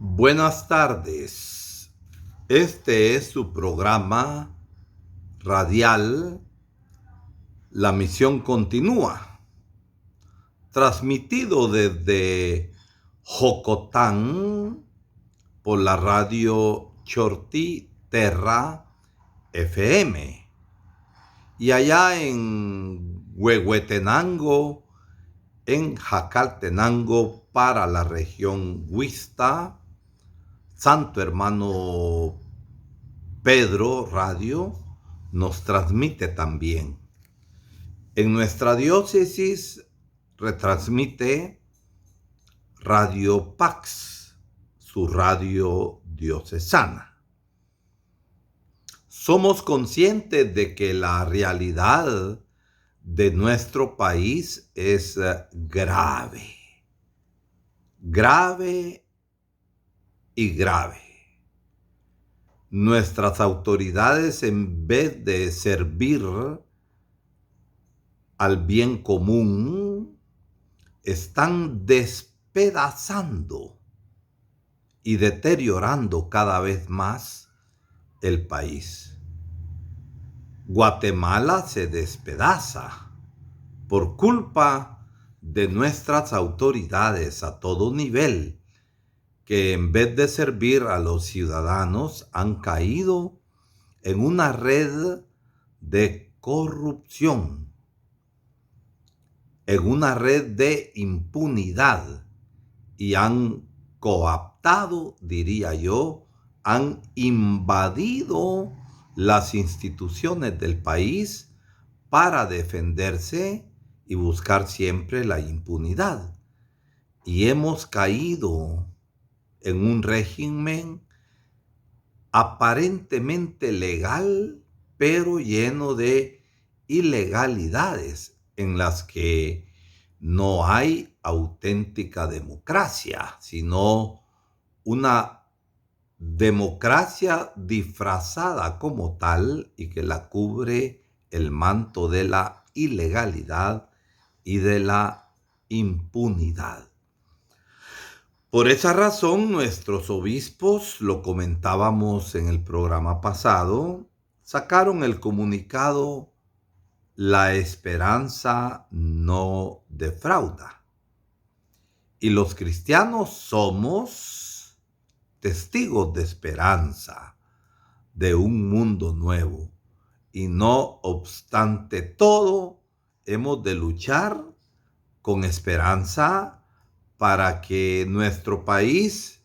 Buenas tardes. Este es su programa radial La Misión Continúa, transmitido desde Jocotán por la radio Chortí Terra FM y allá en Huehuetenango, en Jacaltenango para la región Huista, Santo Hermano Pedro Radio nos transmite también. En nuestra diócesis retransmite Radio Pax, su radio diocesana. Somos conscientes de que la realidad de nuestro país es grave y grave. Nuestras autoridades, en vez de servir al bien común, están despedazando y deteriorando cada vez más el país. Guatemala se despedaza por culpa de nuestras autoridades a todo nivel, que en vez de servir a los ciudadanos han caído en una red de corrupción, en una red de impunidad, y han coaptado, diría yo, han invadido las instituciones del país para defenderse y buscar siempre la impunidad. Y hemos caído en un régimen aparentemente legal, pero lleno de ilegalidades en las que no hay auténtica democracia, sino una democracia disfrazada como tal y que la cubre el manto de la ilegalidad y de la impunidad. Por esa razón, nuestros obispos, lo comentábamos en el programa pasado, sacaron el comunicado "La esperanza no defrauda". Y los cristianos somos testigos de esperanza, de un mundo nuevo. Y no obstante todo, hemos de luchar con esperanza para que nuestro país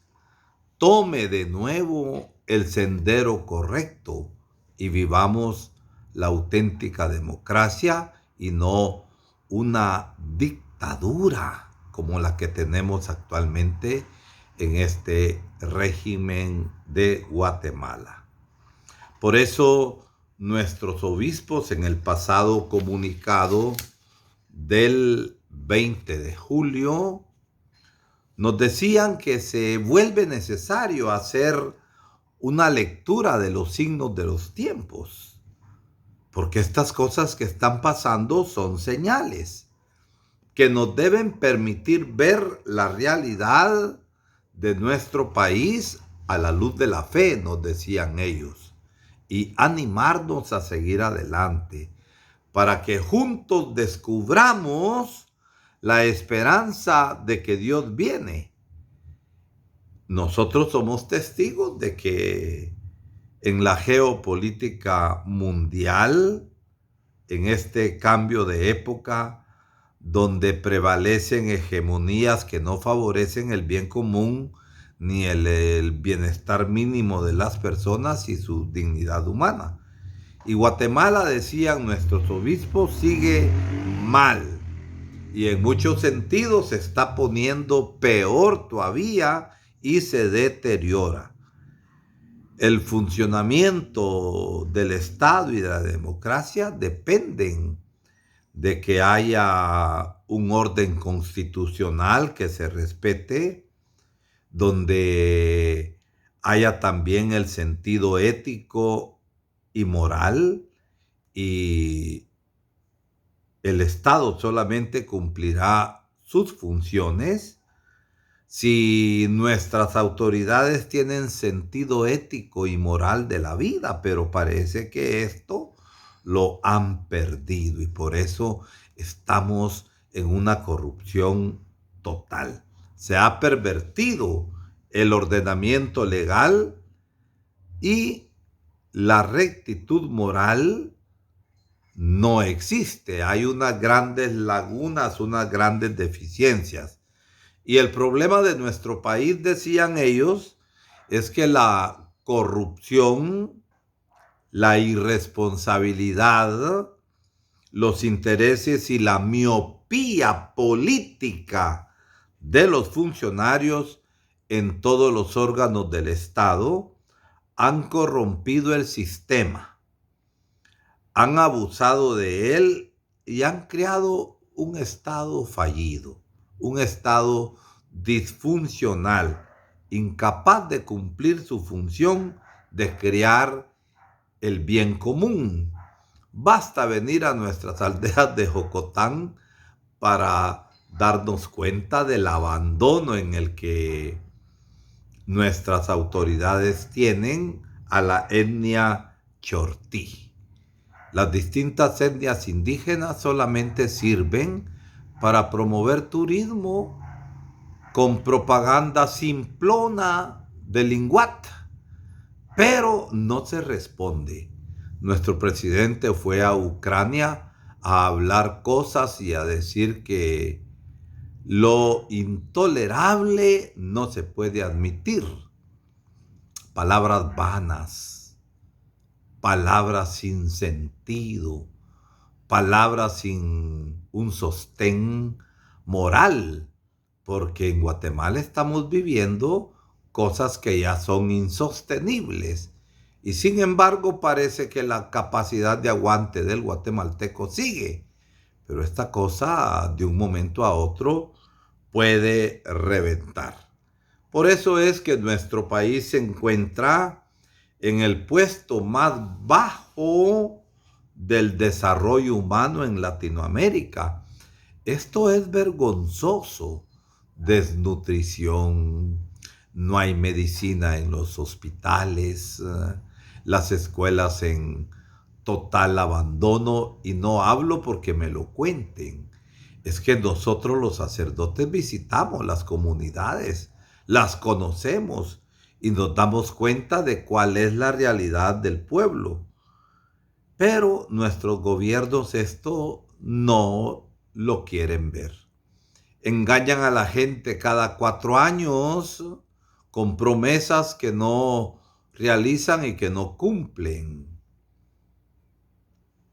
tome de nuevo el sendero correcto y vivamos la auténtica democracia y no una dictadura como la que tenemos actualmente en este régimen de Guatemala. Por eso nuestros obispos en el pasado comunicado del 20 de julio nos decían que se vuelve necesario hacer una lectura de los signos de los tiempos, porque estas cosas que están pasando son señales que nos deben permitir ver la realidad de nuestro país a la luz de la fe, nos decían ellos, y animarnos a seguir adelante para que juntos descubramos la esperanza de que Dios viene. Nosotros somos testigos de que en la geopolítica mundial, en este cambio de época, donde prevalecen hegemonías que no favorecen el bien común ni el bienestar mínimo de las personas y su dignidad humana. Y Guatemala, decían nuestros obispos, sigue mal. Y en muchos sentidos se está poniendo peor todavía y se deteriora. El funcionamiento del Estado y de la democracia dependen de que haya un orden constitucional que se respete, donde haya también el sentido ético y moral, y el Estado solamente cumplirá sus funciones si nuestras autoridades tienen sentido ético y moral de la vida, pero parece que esto lo han perdido y por eso estamos en una corrupción total. Se ha pervertido el ordenamiento legal y la rectitud moral no existe. Hay unas grandes lagunas, unas grandes deficiencias. Y el problema de nuestro país, decían ellos, es que la corrupción, la irresponsabilidad, los intereses y la miopía política de los funcionarios en todos los órganos del Estado han corrompido el sistema, han abusado de él y han creado un Estado fallido, un Estado disfuncional, incapaz de cumplir su función de crear el bien común. Basta venir a nuestras aldeas de Jocotán para darnos cuenta del abandono en el que nuestras autoridades tienen a la etnia chortí. Las distintas etnias indígenas solamente sirven para promover turismo con propaganda simplona de linguat, pero no se responde. Nuestro presidente fue a Ucrania a hablar cosas y a decir que lo intolerable no se puede admitir. Palabras vanas, palabras sin sentido, palabras sin un sostén moral, porque en Guatemala estamos viviendo cosas que ya son insostenibles. Y sin embargo parece que la capacidad de aguante del guatemalteco sigue. Pero esta cosa de un momento a otro puede reventar. Por eso es que nuestro país se encuentra en el puesto más bajo del desarrollo humano en Latinoamérica. Esto es vergonzoso. Desnutrición, no hay medicina en los hospitales, las escuelas en total abandono, y no hablo porque me lo cuenten. Es que nosotros los sacerdotes visitamos las comunidades, las conocemos y nos damos cuenta de cuál es la realidad del pueblo. Pero nuestros gobiernos esto no lo quieren ver. Engañan a la gente cada 4 años con promesas que no realizan y que no cumplen.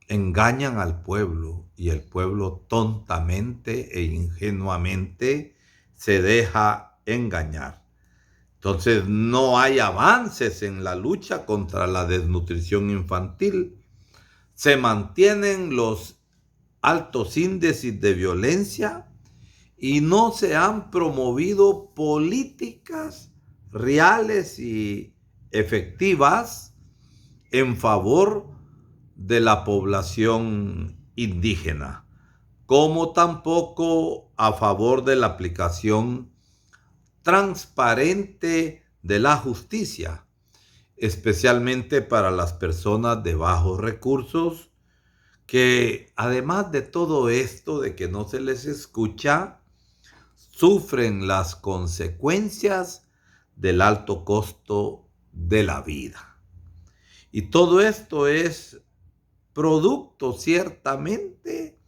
Engañan al pueblo y el pueblo tontamente e ingenuamente se deja engañar. Entonces no hay avances en la lucha contra la desnutrición infantil. Se mantienen los altos índices de violencia y no se han promovido políticas reales y efectivas en favor de la población indígena, como tampoco a favor de la aplicación transparente de la justicia, especialmente para las personas de bajos recursos, que además de todo esto, de que no se les escucha, sufren las consecuencias del alto costo de la vida. Y todo esto es producto ciertamente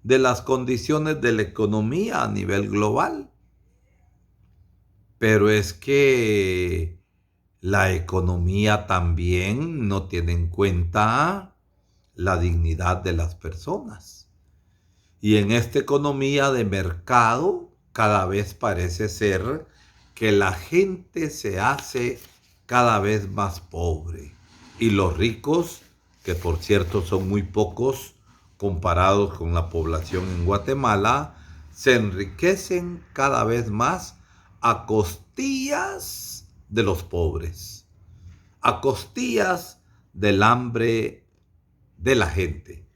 de las condiciones de la economía a nivel global. Pero es que la economía también no tiene en cuenta la dignidad de las personas. Y en esta economía de mercado, cada vez parece ser que la gente se hace cada vez más pobre. Y los ricos, que por cierto son muy pocos comparados con la población en Guatemala, se enriquecen cada vez más a costillas de los pobres, a costillas del hambre de la gente.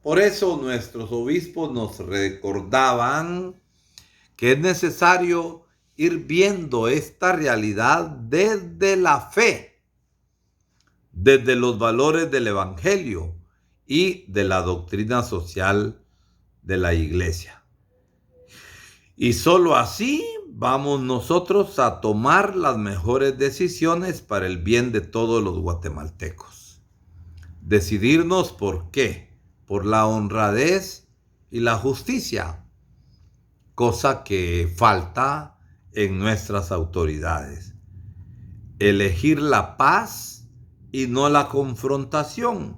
Por eso nuestros obispos nos recordaban que es necesario ir viendo esta realidad desde la fe, desde los valores del Evangelio y de la doctrina social de la Iglesia. Y solo así vamos nosotros a tomar las mejores decisiones para el bien de todos los guatemaltecos. Decidirnos por qué, por la honradez y la justicia, cosa que falta en nuestras autoridades. Elegir la paz y no la confrontación.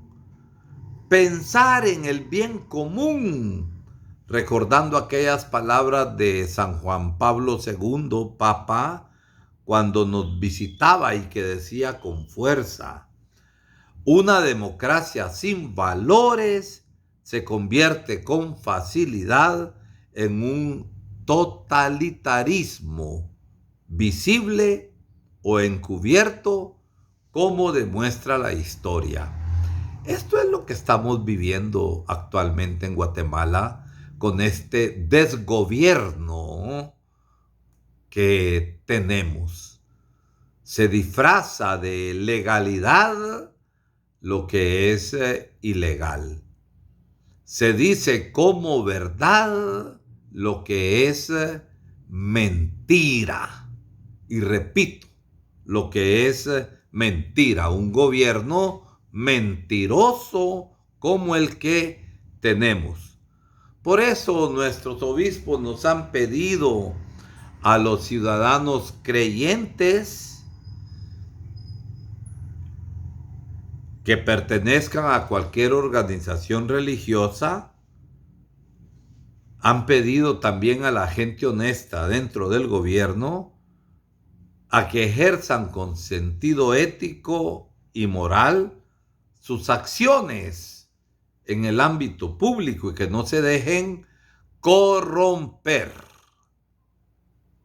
Pensar en el bien común, recordando aquellas palabras de San Juan Pablo II, Papa, cuando nos visitaba y que decía con fuerza: una democracia sin valores se convierte con facilidad en un totalitarismo visible o encubierto, como demuestra la historia. Esto es lo que estamos viviendo actualmente en Guatemala con este desgobierno que tenemos. Se disfraza de legalidad lo que es ilegal. Se dice como verdad lo que es mentira. Y repito, lo que es mentira. Un gobierno mentiroso como el que tenemos. Por eso nuestros obispos nos han pedido a los ciudadanos creyentes que pertenezcan a cualquier organización religiosa. Han pedido también a la gente honesta dentro del gobierno a que ejerzan con sentido ético y moral sus acciones en el ámbito público y que no se dejen corromper.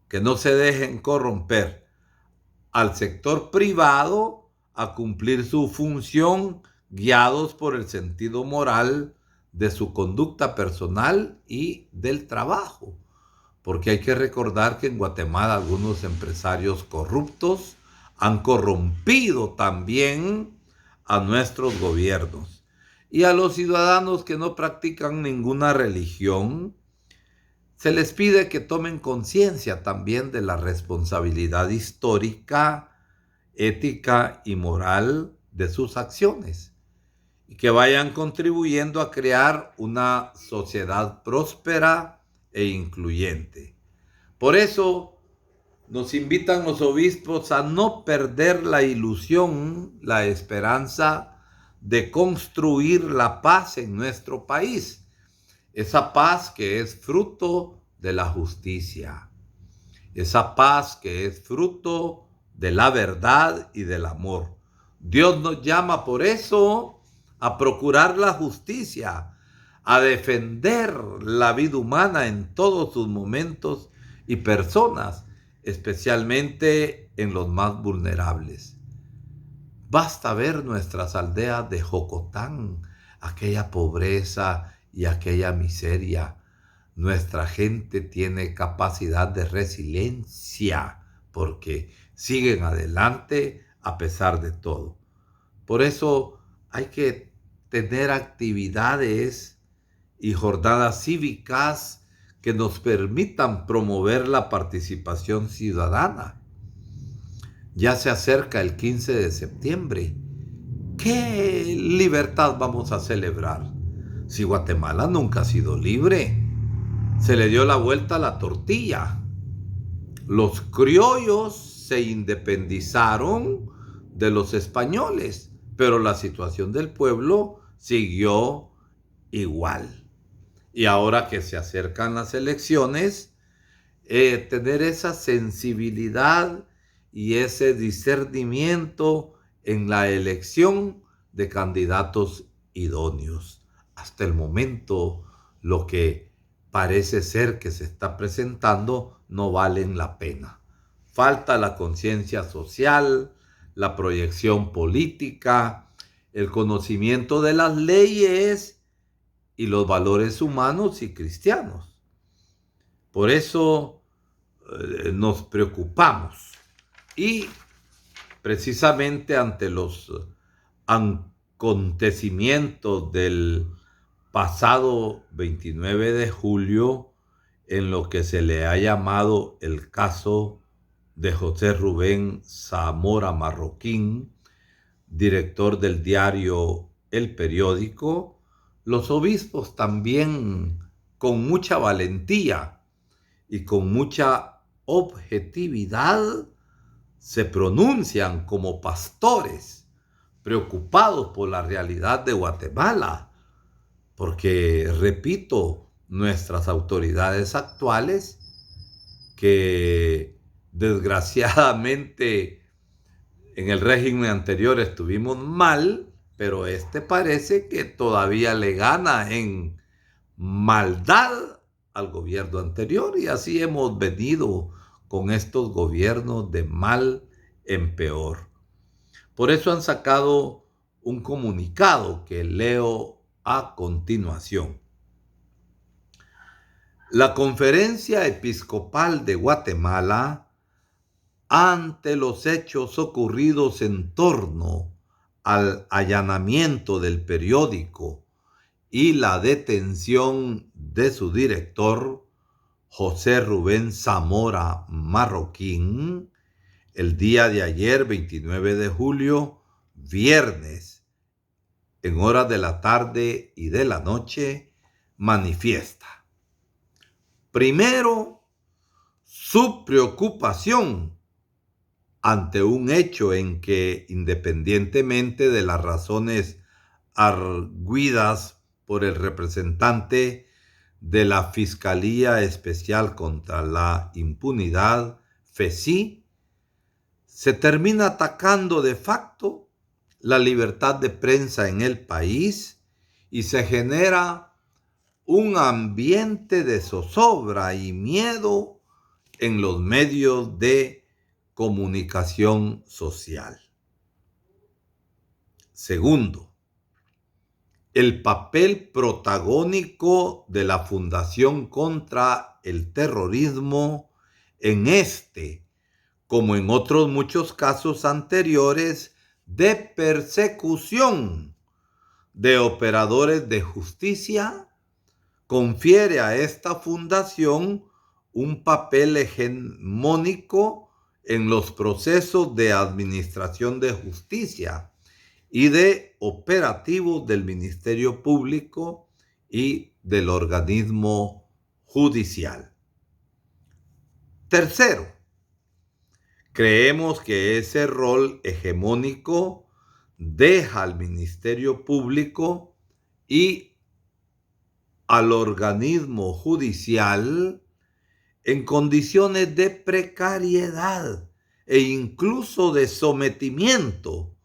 Que no se dejen corromper al sector privado a cumplir su función, guiados por el sentido moral de su conducta personal y del trabajo. Porque hay que recordar que en Guatemala algunos empresarios corruptos han corrompido también a nuestros gobiernos. Y a los ciudadanos que no practican ninguna religión, se les pide que tomen conciencia también de la responsabilidad histórica, ética y moral de sus acciones y que vayan contribuyendo a crear una sociedad próspera e incluyente. Por eso nos invitan los obispos a no perder la ilusión, la esperanza de construir la paz en nuestro país. Esa paz que es fruto de la justicia. Esa paz que es fruto de la verdad y del amor. Dios nos llama por eso a procurar la justicia, a defender la vida humana en todos sus momentos y personas, especialmente en los más vulnerables. Basta ver nuestras aldeas de Jocotán, aquella pobreza y aquella miseria. Nuestra gente tiene capacidad de resiliencia porque siguen adelante a pesar de todo. Por eso hay que tener actividades y jornadas cívicas que nos permitan promover la participación ciudadana. Ya se acerca el 15 de septiembre. ¿Qué libertad vamos a celebrar? Si Guatemala nunca ha sido libre, se le dio la vuelta a la tortilla. Los criollos se independizaron de los españoles, pero la situación del pueblo siguió igual. Y ahora que se acercan las elecciones, tener esa sensibilidad y ese discernimiento en la elección de candidatos idóneos. Hasta el momento, lo que parece ser que se está presentando no valen la pena. Falta la conciencia social, la proyección política, el conocimiento de las leyes y los valores humanos y cristianos. Por eso nos preocupamos. Y precisamente ante los acontecimientos del pasado 29 de julio, en lo que se le ha llamado el caso de José Rubén Zamora Marroquín, director del diario El Periódico, los obispos también, con mucha valentía y con mucha objetividad, se pronuncian como pastores preocupados por la realidad de Guatemala, porque, repito, nuestras autoridades actuales, que desgraciadamente en el régimen anterior estuvimos mal, pero este parece que todavía le gana en maldad al gobierno anterior, y así hemos venido con estos gobiernos de mal en peor. Por eso han sacado un comunicado que leo a continuación. La Conferencia Episcopal de Guatemala, ante los hechos ocurridos en torno al allanamiento del periódico y la detención de su director, José Rubén Zamora Marroquín, el día de ayer, 29 de julio, viernes, en horas de la tarde y de la noche, manifiesta. Primero, su preocupación ante un hecho en que, independientemente de las razones arguidas por el representante de la Fiscalía Especial contra la Impunidad, FECI, se termina atacando de facto la libertad de prensa en el país y se genera un ambiente de zozobra y miedo en los medios de comunicación social. Segundo, el papel protagónico de la Fundación contra el Terrorismo en este, como en otros muchos casos anteriores, de persecución de operadores de justicia, confiere a esta fundación un papel hegemónico en los procesos de administración de justicia y de operativos del Ministerio Público y del organismo judicial. Tercero, creemos que ese rol hegemónico deja al Ministerio Público y al organismo judicial en condiciones de precariedad e incluso de sometimiento,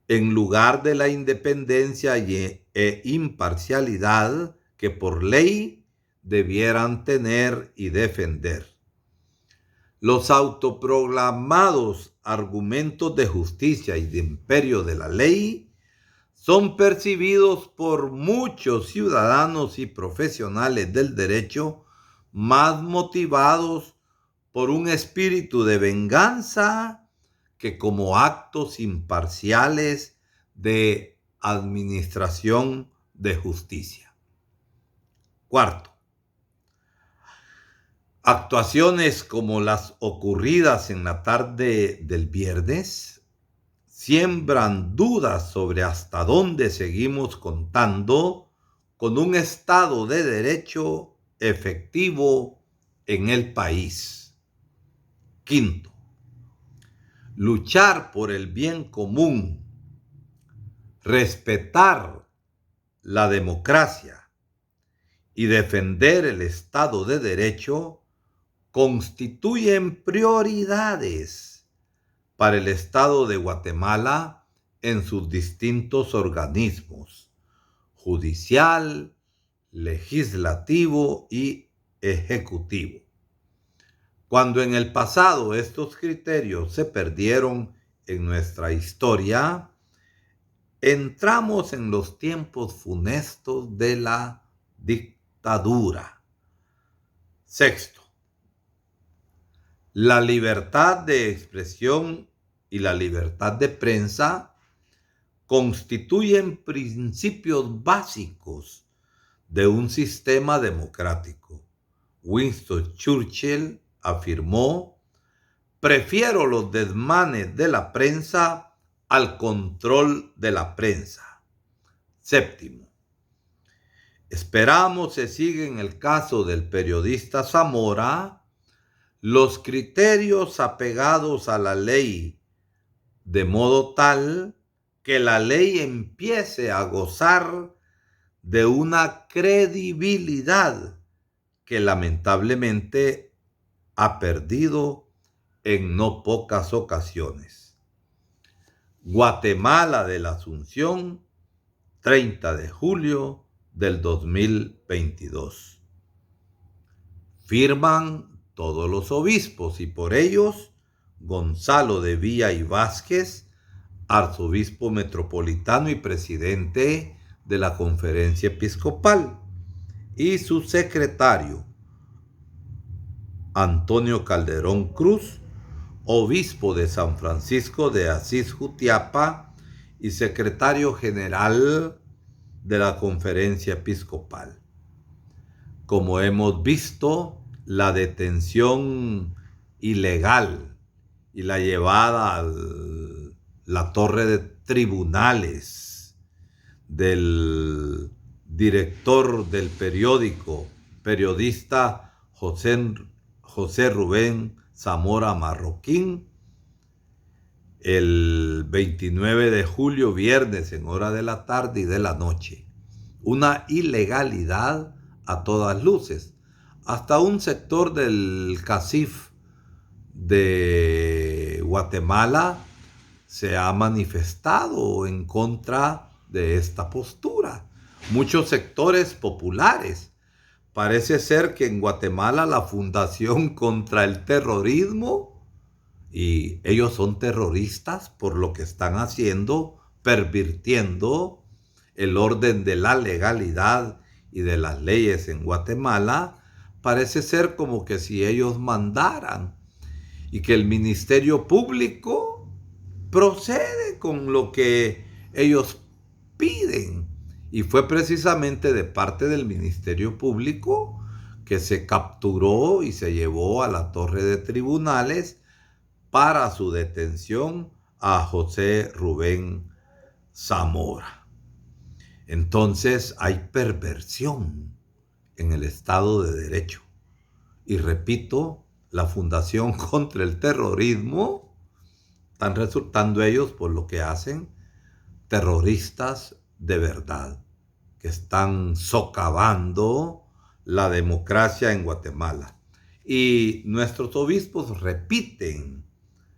en lugar de la independencia e imparcialidad que por ley debieran tener y defender. Los autoproclamados argumentos de justicia y de imperio de la ley son percibidos por muchos ciudadanos y profesionales del derecho más motivados por un espíritu de venganza que como actos imparciales de administración de justicia. Cuarto, actuaciones como las ocurridas en la tarde del viernes siembran dudas sobre hasta dónde seguimos contando con un Estado de Derecho efectivo en el país. Quinto, luchar por el bien común, respetar la democracia y defender el Estado de Derecho constituyen prioridades para el Estado de Guatemala en sus distintos organismos: judicial, legislativo y ejecutivo. Cuando en el pasado estos criterios se perdieron en nuestra historia, entramos en los tiempos funestos de la dictadura. Sexto, La libertad de expresión y la libertad de prensa constituyen principios básicos de un sistema democrático. Winston Churchill afirmó: prefiero los desmanes de la prensa al control de la prensa. Séptimo, esperamos se siga en el caso del periodista Zamora los criterios apegados a la ley, de modo tal que la ley empiece a gozar de una credibilidad que lamentablemente ha perdido en no pocas ocasiones. Guatemala de la Asunción, 30 de julio del 2022. Firman todos los obispos y por ellos Gonzalo de Villa y Vázquez, arzobispo metropolitano y presidente de la Conferencia Episcopal, y su secretario Antonio Calderón Cruz, obispo de San Francisco de Asís Jutiapa y secretario general de la Conferencia Episcopal. Como hemos visto, la detención ilegal y la llevada a la torre de tribunales del director del periodista José Rubén Zamora Marroquín, el 29 de julio, viernes, en hora de la tarde y de la noche. Una ilegalidad a todas luces. Hasta un sector del CACIF de Guatemala se ha manifestado en contra de esta postura. Muchos sectores populares. Parece ser que en Guatemala la Fundación contra el Terrorismo, y ellos son terroristas por lo que están haciendo, pervirtiendo el orden de la legalidad y de las leyes en Guatemala. Parece ser como que si ellos mandaran y que el Ministerio Público procede con lo que ellos piden. Y fue precisamente de parte del Ministerio Público que se capturó y se llevó a la torre de tribunales para su detención a José Rubén Zamora. Entonces hay perversión en el Estado de Derecho. Y repito, la Fundación contra el Terrorismo están resultando ellos, por lo que hacen, terroristas de verdad, que están socavando la democracia en Guatemala. Y nuestros obispos repiten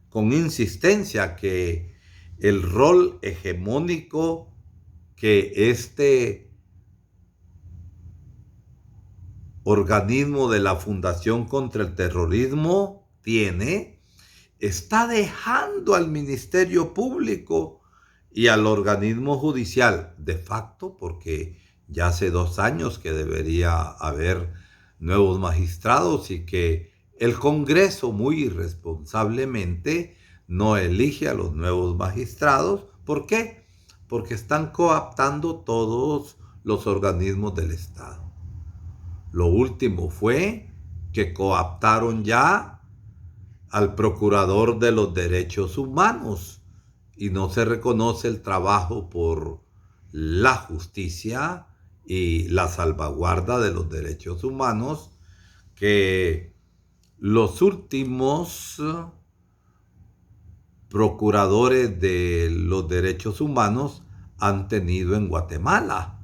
con insistencia que el rol hegemónico que este organismo de la Fundación contra el Terrorismo tiene, está dejando al Ministerio Público y al organismo judicial, de facto, porque ya hace 2 años que debería haber nuevos magistrados y que el Congreso muy irresponsablemente no elige a los nuevos magistrados. ¿Por qué? Porque están cooptando todos los organismos del Estado. Lo último fue que cooptaron ya al Procurador de los Derechos Humanos y no se reconoce el trabajo por la justicia y la salvaguarda de los derechos humanos que los últimos procuradores de los derechos humanos han tenido en Guatemala.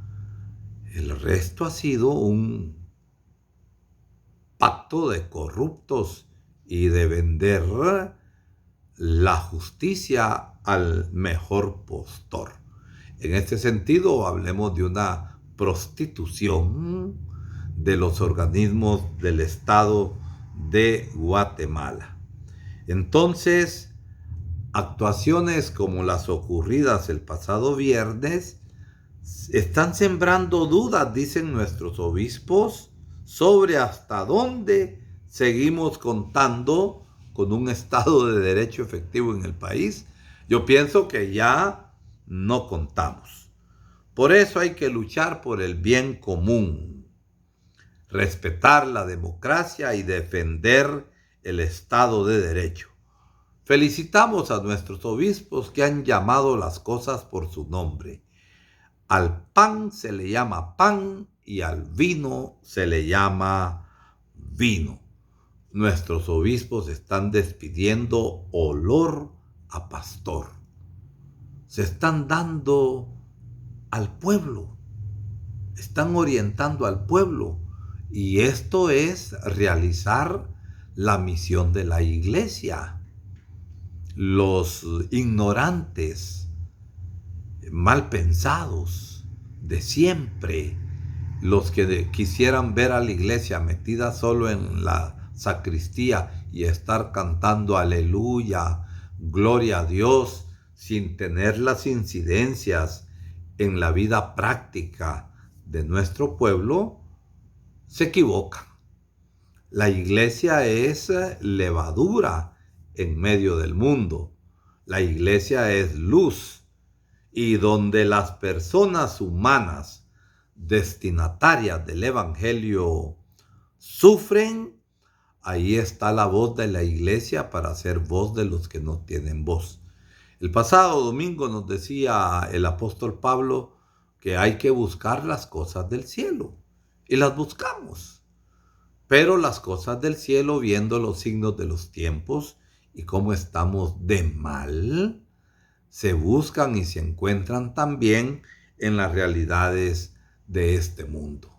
El resto ha sido un pacto de corruptos y de vender la justicia al mejor postor. En este sentido, hablemos de una prostitución de los organismos del Estado de Guatemala. Entonces, actuaciones como las ocurridas el pasado viernes están sembrando dudas, dicen nuestros obispos, sobre hasta dónde seguimos contando con un Estado de Derecho efectivo en el país, yo pienso que ya no contamos. Por eso hay que luchar por el bien común, respetar la democracia y defender el Estado de Derecho. Felicitamos a nuestros obispos que han llamado las cosas por su nombre. Al pan se le llama pan y al vino se le llama vino. Nuestros obispos están despidiendo olor a pastor. Se están dando al pueblo, están orientando al pueblo. Y esto es realizar la misión de la iglesia. Los ignorantes, mal pensados de siempre, los que quisieran ver a la iglesia metida solo en la sacristía y estar cantando aleluya, gloria a Dios, sin tener las incidencias en la vida práctica de nuestro pueblo, se equivocan. La iglesia es levadura en medio del mundo. La iglesia es luz. Y donde las personas humanas destinatarias del Evangelio sufren, ahí está la voz de la iglesia para ser voz de los que no tienen voz. El pasado domingo nos decía el apóstol Pablo que hay que buscar las cosas del cielo. Y las buscamos. Pero las cosas del cielo, viendo los signos de los tiempos y cómo estamos de mal, se buscan y se encuentran también en las realidades de este mundo.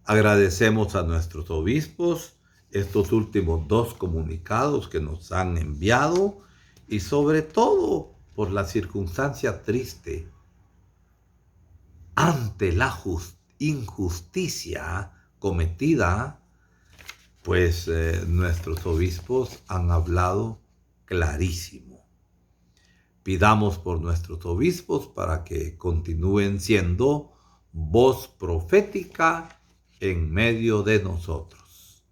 Agradecemos a nuestros obispos estos últimos 2 comunicados que nos han enviado y sobre todo por la circunstancia triste ante la injusticia cometida, pues nuestros obispos han hablado clarísimo. Pidamos por nuestros obispos para que continúen siendo voz profética en medio de nosotros.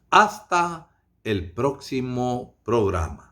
Hasta el próximo programa.